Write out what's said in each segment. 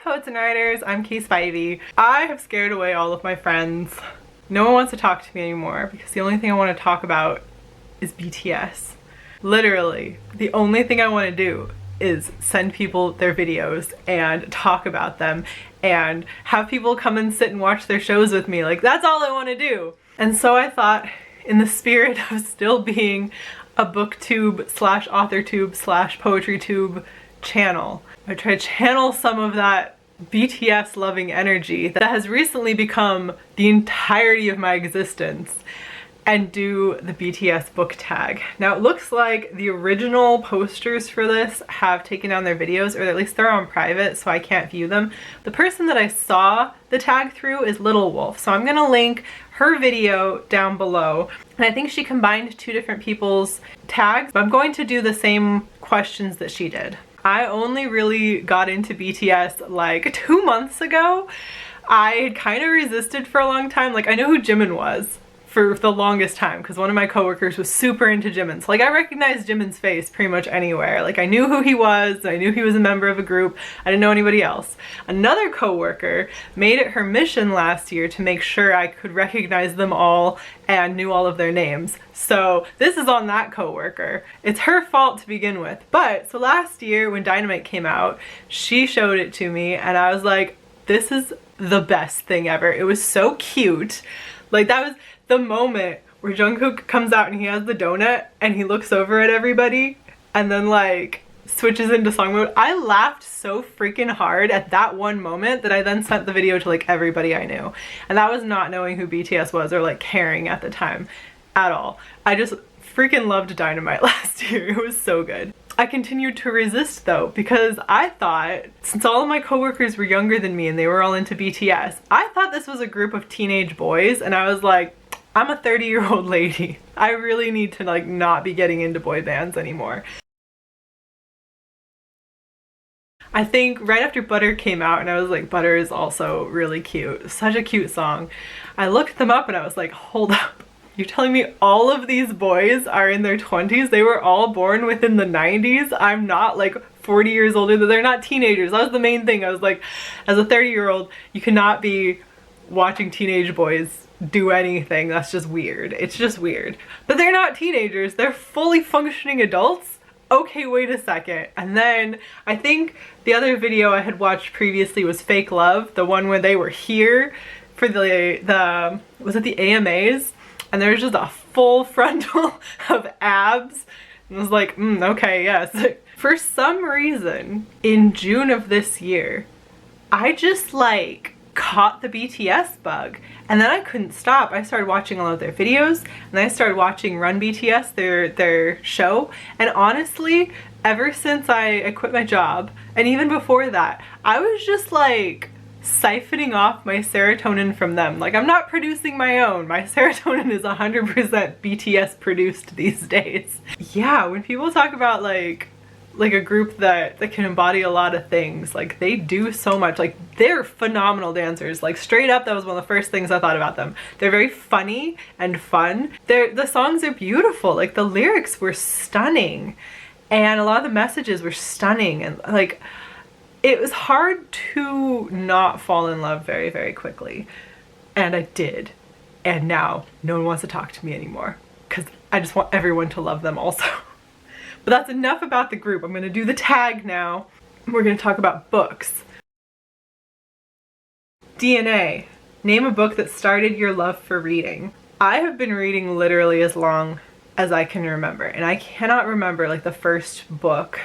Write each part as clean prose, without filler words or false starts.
poets and writers, I'm Kay Spivey. I have scared away all of my friends. No one wants to talk to me anymore because the only thing I want to talk about is BTS. Literally, the only thing I want to do is send people their videos and talk about them and have people come and sit and watch their shows with me. Like, that's all I want to do. And so I thought, in the spirit of still being a booktube slash authortube slash poetrytube channel, I try to channel some of that BTS loving energy that has recently become the entirety of my existence and do the BTS book tag. Now it looks like the original posters for this have taken down their videos, or at least they're on private so I can't view them. The person that I saw the tag through is Little Wolf, so I'm gonna link her video down below. And I think she combined two different people's tags, but I'm going to do the same questions that she did. I only really got into BTS like 2 months ago. I had kind of resisted for a long time. Like, I knew who Jimin was for the longest time because one of my coworkers was super into Jimin. So like, I recognized Jimin's face pretty much anywhere. Like, I knew who he was, I knew he was a member of a group, I didn't know anybody else. Another coworker made it her mission last year to make sure I could recognize them all and knew all of their names. So this is on that coworker. It's her fault to begin with. But so last year when Dynamite came out, she showed it to me and I was like, this is the best thing ever. It was so cute. Like, that was the moment where Jungkook comes out and he has the donut and he looks over at everybody and then like switches into song mode. I laughed so freaking hard at that one moment that I then sent the video to like everybody I knew. And that was not knowing who BTS was or like caring at the time at all. I just freaking loved Dynamite last year. It was so good. I continued to resist though, because I thought, since all of my coworkers were younger than me and they were all into BTS, I thought this was a group of teenage boys, and I was like, I'm a 30-year-old lady. I really need to like not be getting into boy bands anymore. I think right after Butter came out and I was like, Butter is also really cute. Such a cute song. I looked them up and I was like, hold up. You're telling me all of these boys are in their 20s? They were all born within the 90s? I'm not like 40 years older. They're not teenagers. That was the main thing. I was like, as a 30-year-old, you cannot be watching teenage boys do anything. That's just weird. It's just weird. But they're not teenagers. They're fully functioning adults. Okay, wait a second. And then I think the other video I had watched previously was Fake Love, the one where they were here for the was it the AMAs? And there's just a full frontal of abs. And I was like, okay, yes. For some reason, in June of this year, I just like caught the BTS bug. And then I couldn't stop. I started watching all of their videos, and I started watching Run BTS, their show. And honestly, ever since I quit my job, and even before that, I was just like siphoning off my serotonin from them. Like, I'm not producing my own. My serotonin is 100% BTS produced these days. Yeah, when people talk about like a group that can embody a lot of things, like they do so much. Like, they're phenomenal dancers. Like, straight up, that was one of the first things I thought about them. They're very funny and fun. The songs are beautiful. Like, the lyrics were stunning and a lot of the messages were stunning, and like, it was hard to not fall in love very, very quickly. And I did. And now no one wants to talk to me anymore because I just want everyone to love them also. But that's enough about the group. I'm gonna do the tag now. We're gonna talk about books. DNA. Name a book that started your love for reading. I have been reading literally as long as I can remember, and I cannot remember like the first book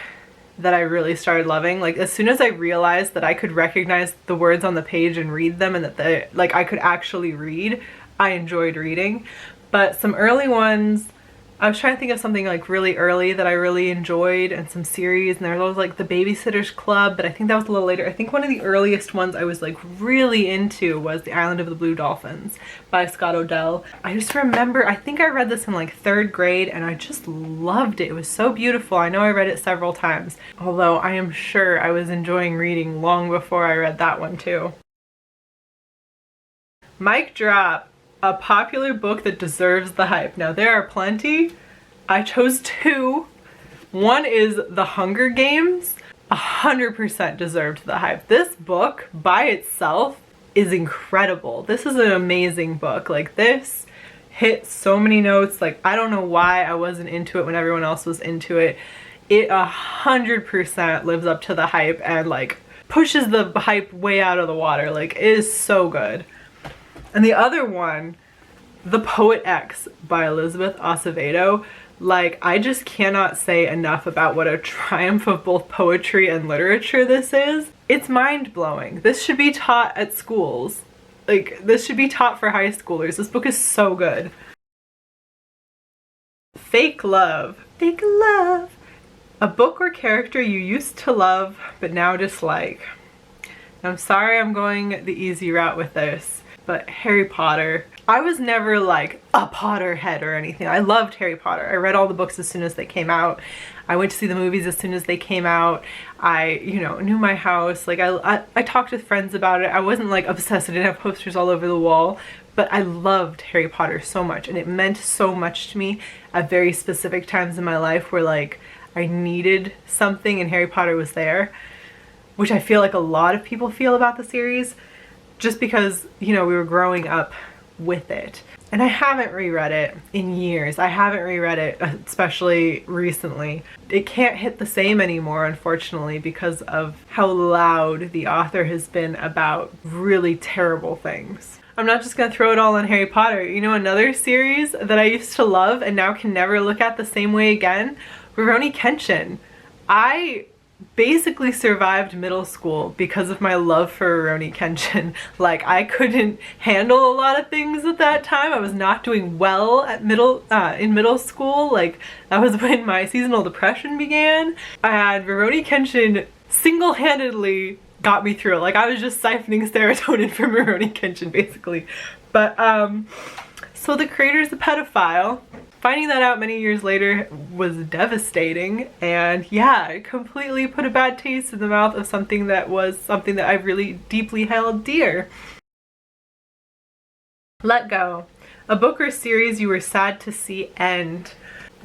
that I really started loving. Like, as soon as I realized that I could recognize the words on the page and read them, and that I could actually read, I enjoyed reading. But some early ones, I was trying to think of something like really early that I really enjoyed, and some series, and there was like The Babysitter's Club, but I think that was a little later. I think one of the earliest ones I was like really into was The Island of the Blue Dolphins by Scott Odell. I just remember, I think I read this in like 3rd grade and I just loved it. It was so beautiful. I know I read it several times, although I am sure I was enjoying reading long before I read that one too. Mic drop. A popular book that deserves the hype. Now, there are plenty. I chose 2. One is The Hunger Games. 100% deserved the hype. This book by itself is incredible. This is an amazing book. Like, this hit so many notes. Like, I don't know why I wasn't into it when everyone else was into it. It 100% lives up to the hype and like pushes the hype way out of the water. Like, it is so good. And the other one, The Poet X by Elizabeth Acevedo, like, I just cannot say enough about what a triumph of both poetry and literature this is. It's mind-blowing. This should be taught at schools. Like, this should be taught for high schoolers. This book is so good. Fake Love. Fake Love. A book or character you used to love but now dislike. I'm sorry I'm going the easy route with this, but Harry Potter. I was never like a Potterhead or anything. I loved Harry Potter. I read all the books as soon as they came out. I went to see the movies as soon as they came out. I, you know, knew my house. Like, I talked with friends about it. I wasn't like obsessed. I didn't have posters all over the wall, but I loved Harry Potter so much, and it meant so much to me at very specific times in my life where like I needed something and Harry Potter was there, which I feel like a lot of people feel about the series just because, you know, we were growing up with it. And I haven't reread it in years. I haven't reread it, especially recently. It can't hit the same anymore, unfortunately, because of how loud the author has been about really terrible things. I'm not just gonna throw it all on Harry Potter. You know, another series that I used to love and now can never look at the same way again? Rurouni Kenshin. I basically survived middle school because of my love for Rurouni Kenshin. Like, I couldn't handle a lot of things at that time. I was not doing well at in middle school. Like, that was when my seasonal depression began. And Rurouni Kenshin single-handedly got me through it. Like, I was just siphoning serotonin from Rurouni Kenshin, basically. But, so the creator's a pedophile. Finding that out many years later was devastating, and yeah, it completely put a bad taste in the mouth of something that I really deeply held dear. Let Go. A book or series you were sad to see end.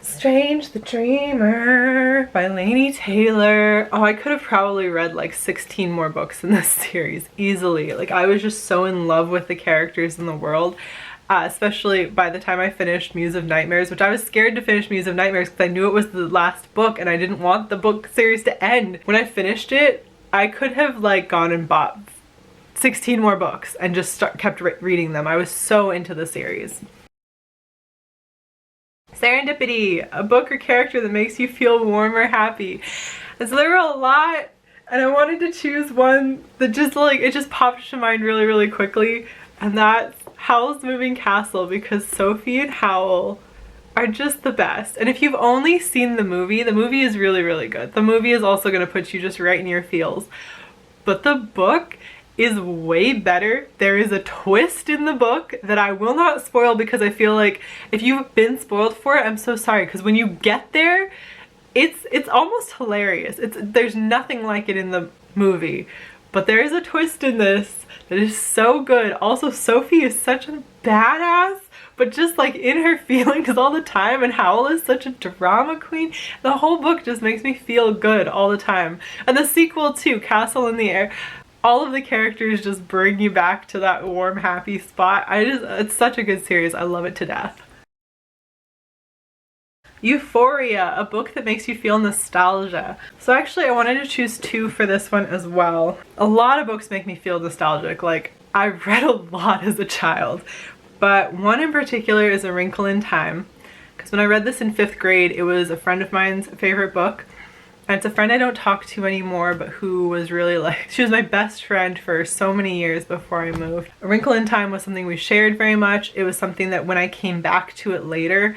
Strange the Dreamer by Laini Taylor. Oh, I could have probably read like 16 more books in this series, easily. Like, I was just so in love with the characters in the world. Especially by the time I finished Muse of Nightmares, which I was scared to finish Muse of Nightmares because I knew it was the last book and I didn't want the book series to end. When I finished it, I could have like gone and bought 16 more books and just kept reading them. I was so into the series. Serendipity, a book or character that makes you feel warm or happy. And so there were a lot, and I wanted to choose one that just like, it just popped to mind really, really quickly, and that's Howl's Moving Castle, because Sophie and Howl are just the best. And if you've only seen the movie is really, really good. The movie is also going to put you just right in your feels. But the book is way better. There is a twist in the book that I will not spoil because I feel like if you've been spoiled for it, I'm so sorry. Because when you get there, it's almost hilarious. There's nothing like it in the movie. But there is a twist in this that is so good. Also, Sophie is such a badass, but just like in her feelings all the time, and Howl is such a drama queen. The whole book just makes me feel good all the time. And the sequel too, Castle in the Air. All of the characters just bring you back to that warm, happy spot. It's such a good series. I love it to death. Euphoria, a book that makes you feel nostalgia. So actually I wanted to choose two for this one as well. A lot of books make me feel nostalgic. Like, I read a lot as a child, but one in particular is A Wrinkle in Time, because when I read this in 5th grade, it was a friend of mine's favorite book. And it's a friend I don't talk to anymore, but who was really like, she was my best friend for so many years before I moved. A Wrinkle in Time was something we shared very much. It was something that when I came back to it later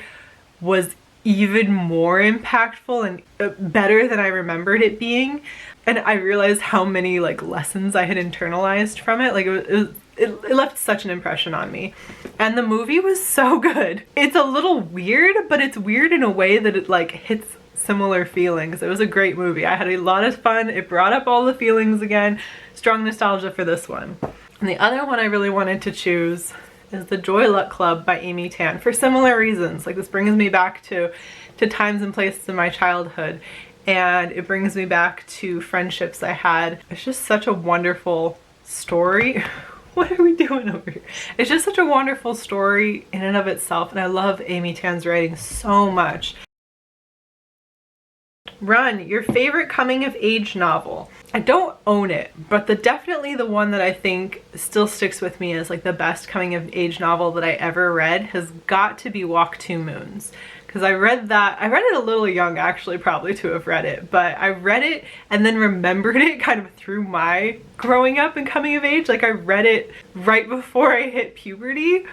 was even more impactful and better than I remembered it being. And I realized how many like lessons I had internalized from it. Like, it left such an impression on me. And the movie was so good. It's a little weird, but it's weird in a way that it like hits similar feelings. It was a great movie. I had a lot of fun. It brought up all the feelings again. Strong nostalgia for this one. And the other one I really wanted to choose is The Joy Luck Club by Amy Tan, for similar reasons. Like, this brings me back to times and places in my childhood. and it brings me back to friendships I had. It's just such a wonderful story. What are we doing over here? It's just such a wonderful story in and of itself, and I love Amy Tan's writing so much. Run, your favorite coming of age novel. I don't own it, but definitely the one that I think still sticks with me as like the best coming of age novel that I ever read has got to be Walk Two Moons. Because I read it a little young actually, probably to have read it, but I read it and then remembered it kind of through my growing up and coming of age. Like I read it right before I hit puberty,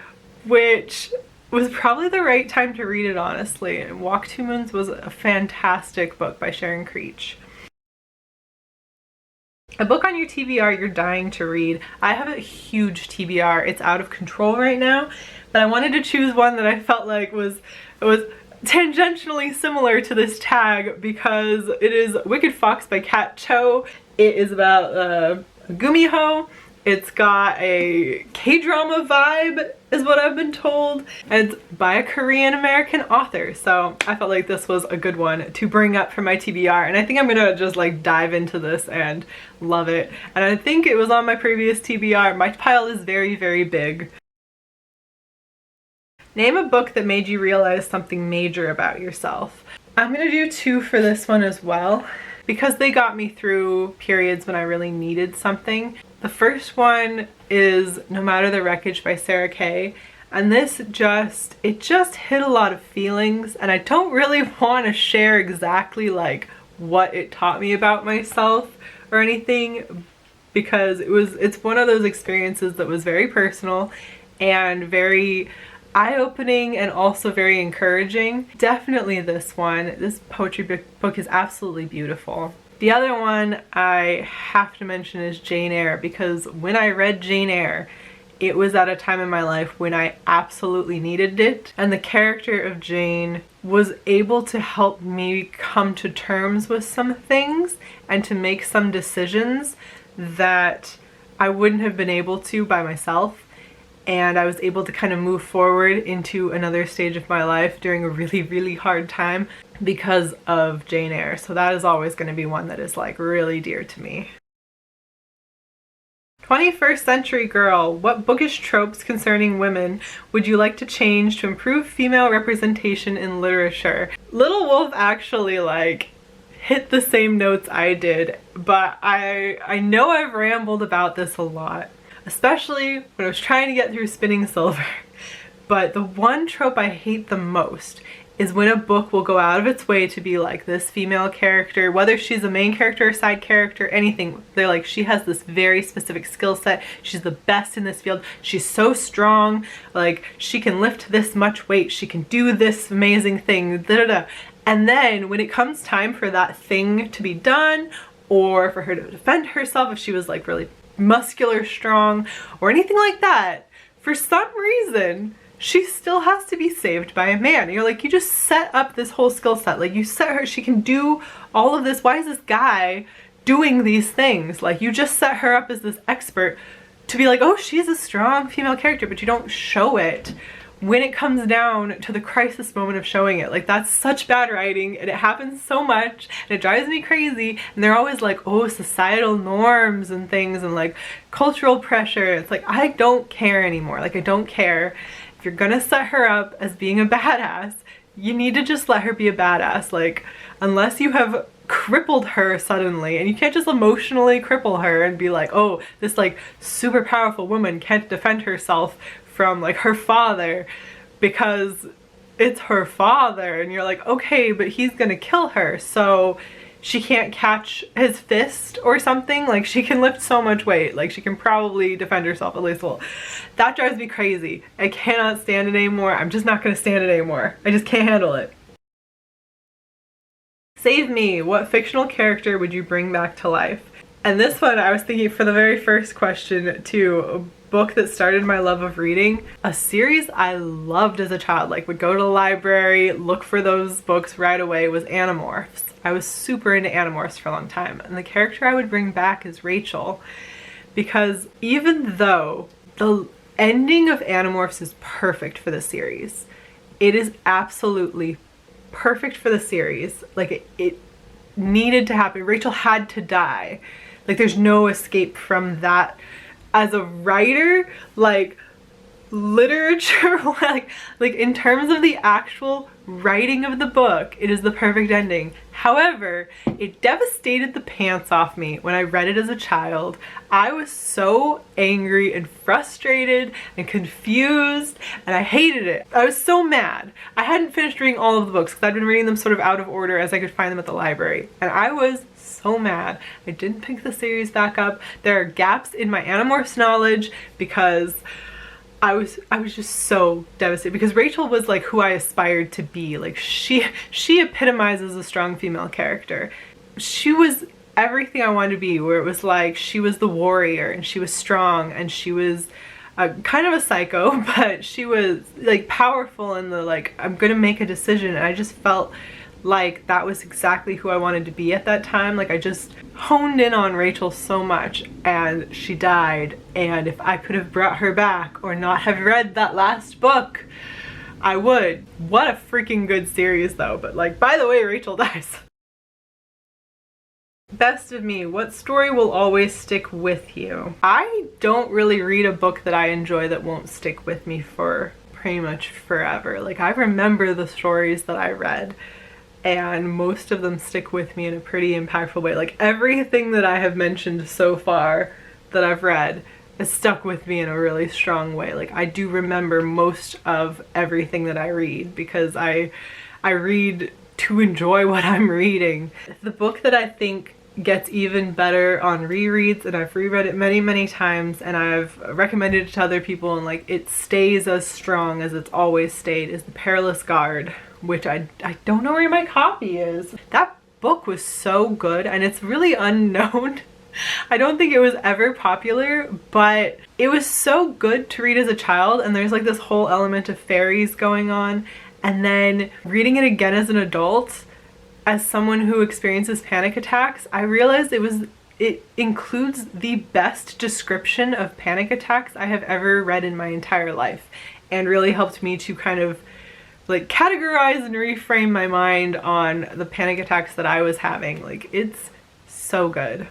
which was probably the right time to read it, honestly. And Walk Two Moons was a fantastic book by Sharon Creech. A book on your TBR you're dying to read. I have a huge TBR. It's out of control right now, but I wanted to choose one that I felt like was tangentially similar to this tag because it is Wicked Fox by Kat Cho. It is about Gumiho. It's got a K-drama vibe is what I've been told, and it's by a Korean American author, so I felt like this was a good one to bring up for my TBR, and I think I'm gonna just like dive into this and love it. And I think it was on my previous TBR. My pile is very, very big. Name a book that made you realize something major about yourself. I'm gonna do two for this one as well because they got me through periods when I really needed something. The first one is No Matter the Wreckage by Sarah Kay, and this just hit a lot of feelings, and I don't really want to share exactly like what it taught me about myself or anything because it's one of those experiences that was very personal and very eye-opening and also very encouraging. Definitely this one. This poetry book is absolutely beautiful. The other one I have to mention is Jane Eyre, because when I read Jane Eyre, it was at a time in my life when I absolutely needed it, and the character of Jane was able to help me come to terms with some things and to make some decisions that I wouldn't have been able to by myself. And I was able to kind of move forward into another stage of my life during a really, really hard time because of Jane Eyre. So that is always going to be one that is like really dear to me. 21st Century Girl, what bookish tropes concerning women would you like to change to improve female representation in literature? Little Wolf actually like hit the same notes I did, but I know I've rambled about this a lot, especially when I was trying to get through Spinning Silver. But the one trope I hate the most is when a book will go out of its way to be like this female character, whether she's a main character or side character, anything. They're like, she has this very specific skill set. She's the best in this field. She's so strong. Like, she can lift this much weight. She can do this amazing thing. Da, da, da. And then when it comes time for that thing to be done, or for her to defend herself, if she was like really muscular, strong, or anything like that, for some reason she still has to be saved by a man. And you're like, you just set up this whole skill set, like you set her, she can do all of this. Why is this guy doing these things? Like, you just set her up as this expert to be like, oh, she's a strong female character, but you don't show it when it comes down to the crisis moment of showing it. Like, that's such bad writing, and it happens so much, and it drives me crazy. And they're always like, oh, societal norms and things, and like cultural pressure. It's like, I don't care anymore. Like, I don't care. If you're gonna set her up as being a badass, you need to just let her be a badass. Like, unless you have crippled her suddenly, and you can't just emotionally cripple her and be like, oh, this like super powerful woman can't defend herself from like her father because it's her father, and you're like, okay, but he's gonna kill her, so she can't catch his fist or something. Like, she can lift so much weight, like she can probably defend herself at least a little. That drives me crazy. I cannot stand it anymore. I'm just not gonna stand it anymore. I just can't handle it. Save me. What fictional character would you bring back to life? And this one, I was thinking for the very first question too, a book that started my love of reading, a series I loved as a child, like would go to the library, look for those books right away, was Animorphs. I was super into Animorphs for a long time, and the character I would bring back is Rachel, because even though the ending of Animorphs is perfect for the series, it is absolutely perfect for the series. Like, it needed to happen. Rachel had to die. Like, there's no escape from that. As a writer, like, literature, like in terms of the actual writing of the book, it is the perfect ending. However, it devastated the pants off me when I read it as a child. I was so angry and frustrated and confused, and I hated it. I was so mad. I hadn't finished reading all of the books because I'd been reading them sort of out of order as I could find them at the library, and I was so mad. I didn't pick the series back up. There are gaps in my Animorphs knowledge because I was just so devastated, because Rachel was like who I aspired to be. Like, she epitomizes a strong female character. She was everything I wanted to be, where it was like she was the warrior and she was strong and she was kind of a psycho, but she was like powerful in the like, I'm gonna make a decision. And I just felt like that was exactly who I wanted to be at that time. Like, I just honed in on Rachel so much, and she died, and if I could have brought her back or not have read that last book, I would. What a freaking good series though. But like, by the way, Rachel dies. Best of me, what story will always stick with you? I don't really read a book that I enjoy that won't stick with me for pretty much forever. Like, I remember the stories that I read, and most of them stick with me in a pretty impactful way. Like, everything that I have mentioned so far that I've read has stuck with me in a really strong way. Like, I do remember most of everything that I read because I read to enjoy what I'm reading. The book that I think gets even better on rereads, and I've reread it many times, and I've recommended it to other people, and like, it stays as strong as it's always stayed, is The Perilous Guard, which I don't know where my copy is. That book was so good, and it's really unknown. I don't think it was ever popular, but it was so good to read as a child, and there's like this whole element of fairies going on, and then reading it again as an adult, as someone who experiences panic attacks, I realized it includes the best description of panic attacks I have ever read in my entire life, and really helped me to kind of like categorize and reframe my mind on the panic attacks that I was having. Like, it's so good.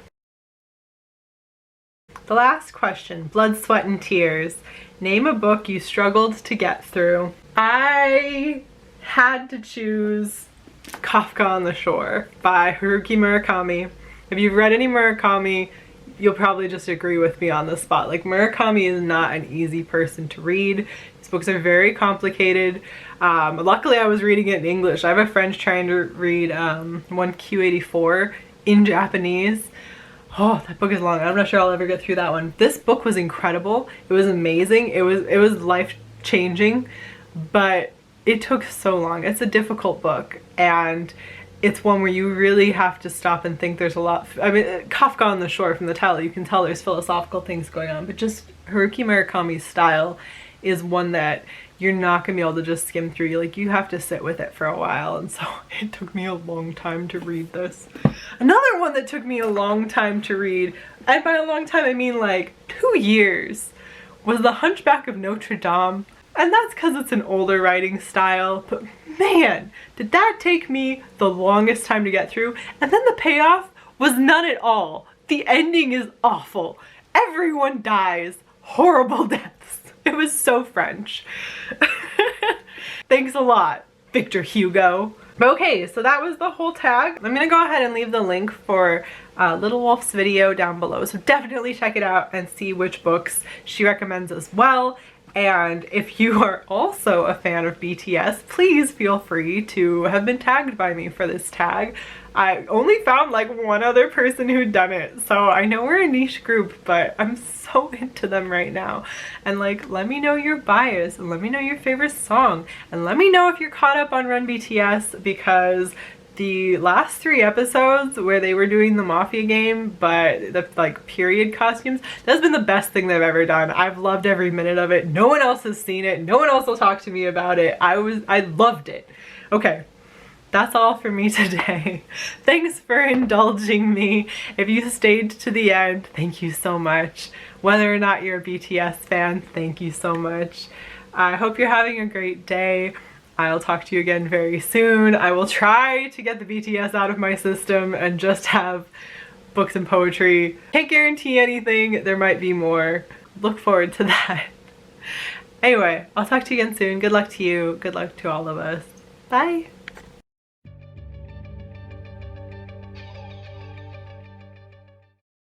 The last question, Blood, Sweat, and Tears. Name a book you struggled to get through. I had to choose Kafka on the Shore by Haruki Murakami. If you've read any Murakami, you'll probably just agree with me on the spot. Like, Murakami is not an easy person to read. His books are very complicated. Luckily I was reading it in English. I have a friend trying to read 1Q84 in Japanese. Oh, that book is long. I'm not sure I'll ever get through that one. This book was incredible. It was amazing. It was life-changing, but it took so long. It's a difficult book, and it's one where you really have to stop and think. There's a lot. I mean, Kafka on the Shore, from the title, you can tell there's philosophical things going on, but just Haruki Murakami's style is one that you're not gonna be able to just skim through. You have to sit with it for a while, and so it took me a long time to read this. Another one that took me a long time to read, and by a long time I mean like 2 years, was The Hunchback of Notre Dame. And that's because it's an older writing style, but man, did that take me the longest time to get through. And then the payoff was none at all. The ending is awful. Everyone dies. Horrible deaths. It was so French. Thanks a lot, Victor Hugo. Okay, so that was the whole tag. I'm gonna go ahead and leave the link for Little Wolf's video down below, so definitely check it out and see which books she recommends as well. And if you are also a fan of BTS, please feel free to have been tagged by me for this tag. I only found like one other person who'd done it, so I know we're a niche group, but I'm so into them right now. And like, let me know your bias, and let me know your favorite song, and let me know if you're caught up on Run BTS, because the last 3 episodes where they were doing the Mafia game, but the like period costumes, that's been the best thing they've ever done. I've loved every minute of it. No one else has seen it. No one else will talk to me about it. I loved it. Okay, that's all for me today. Thanks for indulging me. If you stayed to the end, thank you so much. Whether or not you're a BTS fan, thank you so much. I hope you're having a great day. I'll talk to you again very soon. I will try to get the BTS out of my system and just have books and poetry. Can't guarantee anything. There might be more. Look forward to that. Anyway, I'll talk to you again soon. Good luck to you. Good luck to all of us. Bye.